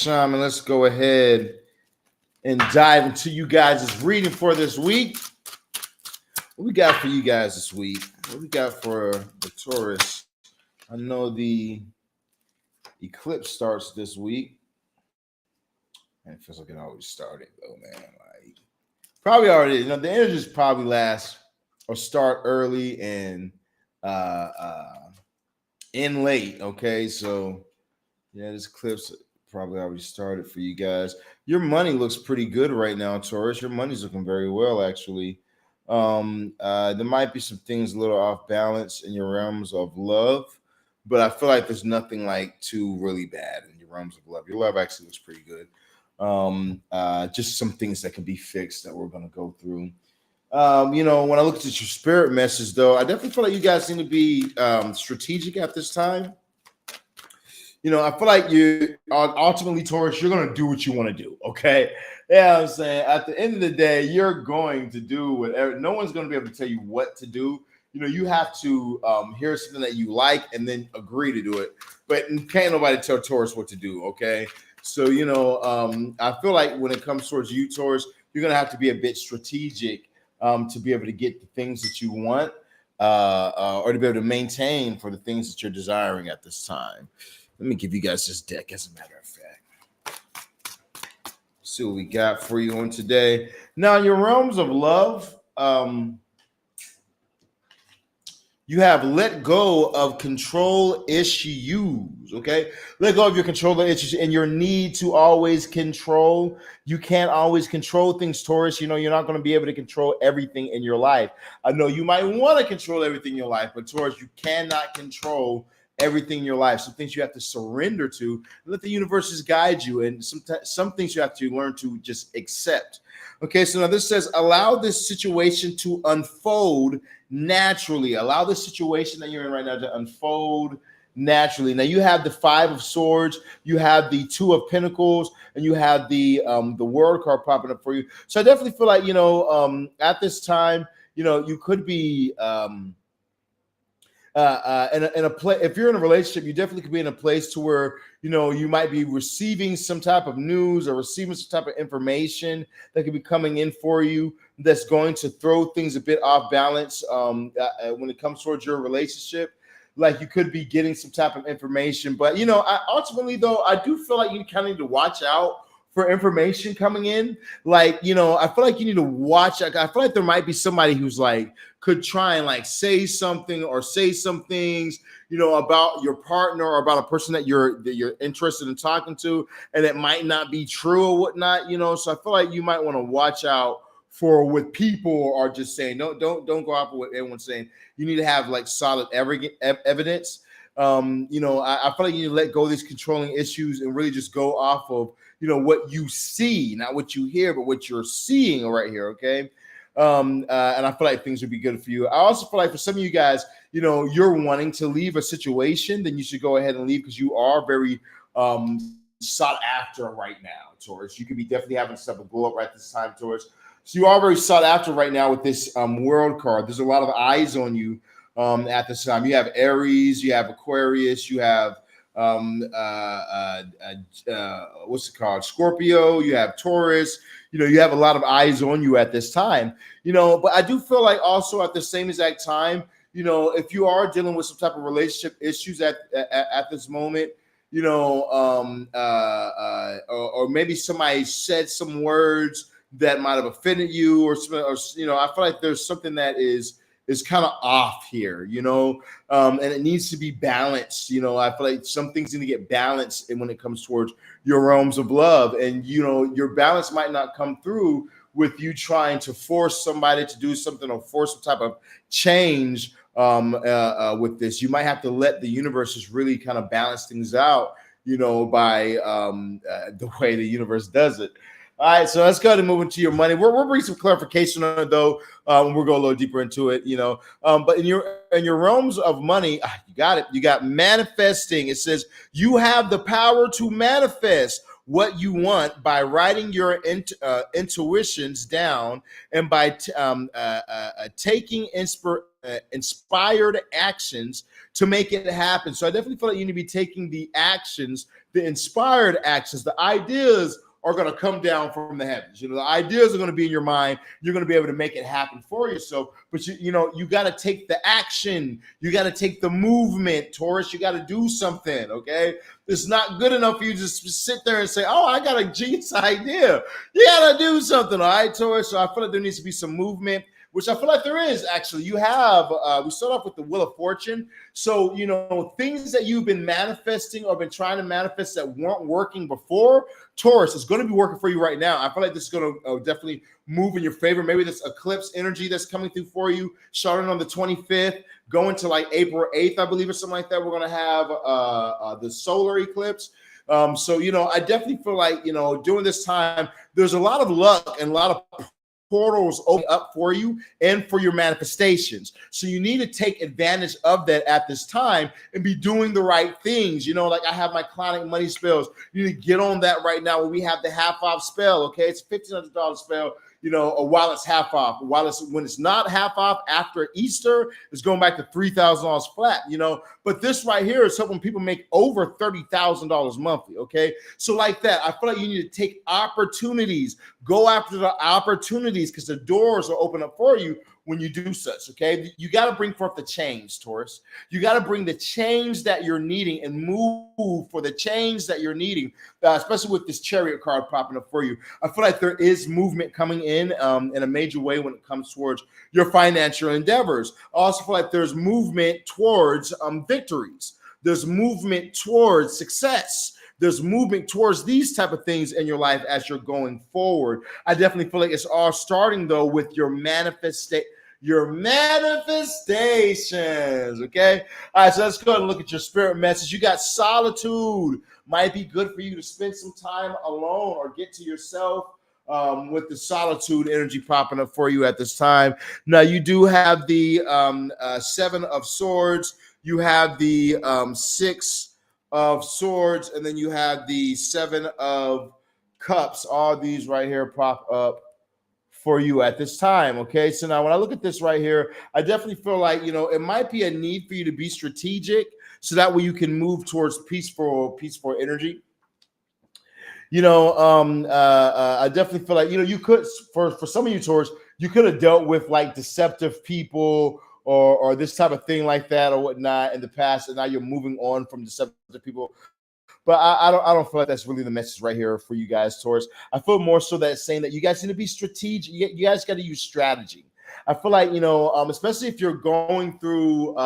Shaman, let's go ahead and dive into you guys' reading for this week. What we got for you guys this week? What we got for the Taurus? I know the eclipse starts this week. And it feels like it always started, though, man. Like, probably already, the energies probably last or start early and end late. Okay, so yeah, this eclipse probably already started for you guys. Your money looks pretty good right now, Taurus. Your money's looking very well, actually. There might be some things a little off balance in your realms of love, but I feel like there's nothing like too really bad in your realms of love. Your love actually looks pretty good. Just some things that can be fixed that we're going to go through. When I looked at your spirit message, though, I definitely feel like you guys seem to be strategic at this time. I feel like you ultimately, Taurus, you're going to do what you want to do. Okay. Yeah, I'm saying at the end of the day, you're going to do whatever. No one's going to be able to tell you what to do. You have to hear something that you like and then agree to do it. But can't nobody tell Taurus what to do. Okay. So, I feel like when it comes towards you, Taurus, you're going to have to be a bit strategic to be able to get the things that you want or to be able to maintain for the things that you're desiring at this time. Let me give you guys this deck as a matter of fact. See what we got for you on today. Now, in your realms of love, you have let go of control issues, okay? Let go of your control issues and your need to always control. You can't always control things, Taurus. You're not going to be able to control everything in your life. I know you might want to control everything in your life, but Taurus, you cannot control everything in your life. Some things you have to surrender to and let the universes guide you. And some things you have to learn to just accept. Okay, so now this says, allow this situation to unfold naturally. Allow the situation that you're in right now to unfold naturally. Now you have the 5 of Swords, you have the 2 of Pentacles, and you have the World card popping up for you. So I definitely feel like, at this time, you could be in a place. If you're in a relationship, you definitely could be in a place to where you might be receiving some type of news or receiving some type of information that could be coming in for you that's going to throw things a bit off balance when it comes towards your relationship. Like you could be getting some type of information, but ultimately though, I do feel like you kind of need to watch out for information coming in. Like, I feel like you need to watch. I feel like there might be somebody who's like, could try and like say something or say some things, about your partner or about a person that you're interested in talking to, and it might not be true or whatnot, So I feel like you might want to watch out for what people are just saying. Don't go out for what everyone's saying. You need to have like solid evidence. I feel like you need to let go of these controlling issues and really just go off of what you see, not what you hear, but what you're seeing right here. Okay. And I feel like things would be good for you. I also feel like for some of you guys, you're wanting to leave a situation, then you should go ahead and leave because you are very sought after right now, Taurus. You could be definitely having stuff blow up right this time, Taurus. So you are very sought after right now with this World card. There's a lot of eyes on you at this time. You have Aries, you have Aquarius, you have what's it called? Scorpio, you have Taurus, you have a lot of eyes on you at this time, but I do feel like also at the same exact time, if you are dealing with some type of relationship issues at this moment, or maybe somebody said some words that might have offended you or I feel like there's something that is kind of off here, and it needs to be balanced. I feel like some things need to get balanced when it comes towards your realms of love. And, your balance might not come through with you trying to force somebody to do something or force some type of change with this. You might have to let the universe just really kind of balance things out, by the way the universe does it. All right, so let's go ahead and move into your money. We'll bring some clarification on it, though. We'll go a little deeper into it, But in your realms of money, you got it. You got manifesting. It says you have the power to manifest what you want by writing your intuitions down and by taking inspired actions to make it happen. So I definitely feel like you need to be taking the actions the inspired actions, the ideas are going to come down from the heavens. The ideas are going to be in your mind. You're going to be able to make it happen for yourself. But you got to take the action. You got to take the movement, Taurus. You got to do something. Okay, it's not good enough for you to just sit there and say, "Oh, I got a genius idea." You got to do something, all right, Taurus. So I feel like there needs to be some movement, which I feel like there is actually. You have, we start off with the Wheel of Fortune. So, things that you've been manifesting or been trying to manifest that weren't working before, Taurus, is going to be working for you right now. I feel like this is going to definitely move in your favor. Maybe this eclipse energy that's coming through for you, starting on the 25th, going to like April 8th, I believe, or something like that. We're going to have the solar eclipse. So, I definitely feel like, during this time, there's a lot of luck and a lot of portals open up for you and for your manifestations. So you need to take advantage of that at this time and be doing the right things. Like I have my chronic money spells. You need to get on that right now when we have the half off spell. Okay, it's a $1,500 spell. While it's half off, when it's not half off after Easter, it's going back to $3,000 flat. But this right here is helping people make over $30,000 monthly. Okay, so like that, I feel like you need to take opportunities, go after the opportunities because the doors are open up for you when you do such. Okay, you got to bring forth the change, Taurus. You got to bring the change that you're needing and move for the change that you're needing, especially with this Chariot card popping up for you. I feel like there is movement coming in a major way when it comes towards your financial endeavors. I also feel like there's movement towards victories. There's movement towards success. There's movement towards these type of things in your life as you're going forward. I definitely feel like it's all starting though with your manifestations. Okay. All right. So let's go ahead and look at your spirit message. You got solitude. Might be good for you to spend some time alone or get to yourself. With the solitude energy popping up for you at this time. Now you do have the 7 of Swords. You have the 6 of Swords, and then you have the 7 of Cups. All these right here pop up for you at this time. Okay, so now when I look at this right here, I definitely feel like it might be a need for you to be strategic, so that way you can move towards peaceful energy. I definitely feel like you could, for some of you Taurus, you could have dealt with like deceptive people or this type of thing like that or whatnot in the past, and now you're moving on from deceptive people. But I don't feel like that's really the message right here for you guys, Taurus. I feel more so that it's saying that you guys need to be strategic. You guys got to use strategy. I feel like, especially if you're going through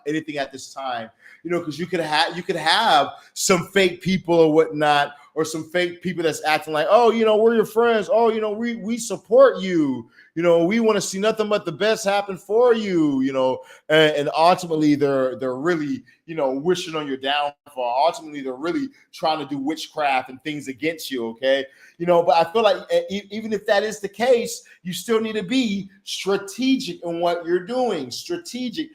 anything at this time, because you could have some fake people or whatnot, or some fake people that's acting like, oh, we're your friends. Oh, we support you. We want to see nothing but the best happen for you. And ultimately they're really, wishing on your downfall. Ultimately, they're really trying to do witchcraft and things against you. Okay. But I feel like even if that is the case, you still need to be strategic in what you're doing. Strategize,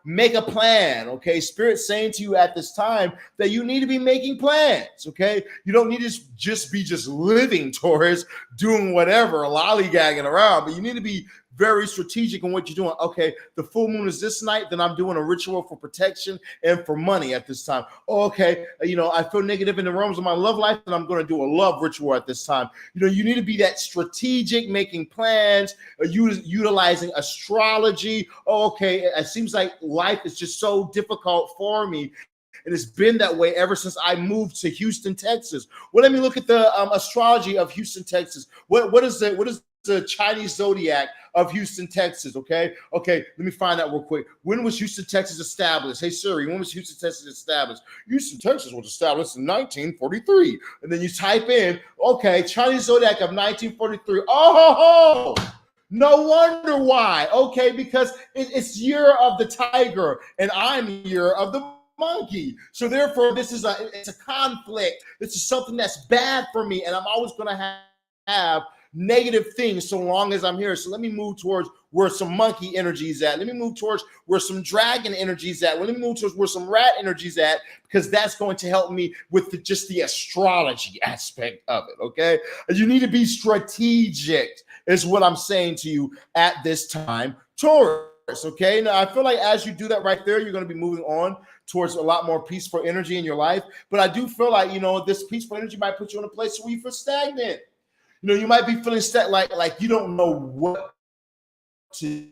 make a plan. Okay. Spirit's saying to you at this time that you need to be making plans. Okay. You don't need to just be living, Taurus, doing whatever, lollygagging around, but you need to be very strategic in what you're doing. Okay, the full moon is this night, then I'm doing a ritual for protection and for money at this time. Okay, I feel negative in the realms of my love life, and I'm going to do a love ritual at this time. You need to be that strategic, making plans, utilizing astrology. Oh, okay, it seems like life is just so difficult for me. And it's been that way ever since I moved to Houston, Texas. Well, let me look at the astrology of Houston, Texas. What is the Chinese zodiac of Houston, Texas? Okay, let me find out real quick. When was Houston, Texas established? Hey Siri, when was Houston, Texas established? Houston, Texas was established in 1943. And then you type in, okay, Chinese zodiac of 1943. Oh, no wonder why. Okay, because it's year of the tiger, and I'm year of the monkey. So therefore, it's a conflict. This is something that's bad for me, and I'm always going to have negative things so long as I'm here. So let me move towards where some monkey energy is at. Let me move towards where some dragon energy is at. Let me move towards where some rat energy is at, because that's going to help me with just the astrology aspect of it. Okay, you need to be strategic, is what I'm saying to you at this time, Taurus. Okay, now I feel like as you do that right there, you're going to be moving on towards a lot more peaceful energy in your life. But I do feel like, this peaceful energy might put you in a place where you feel stagnant. You might be feeling like you don't know what to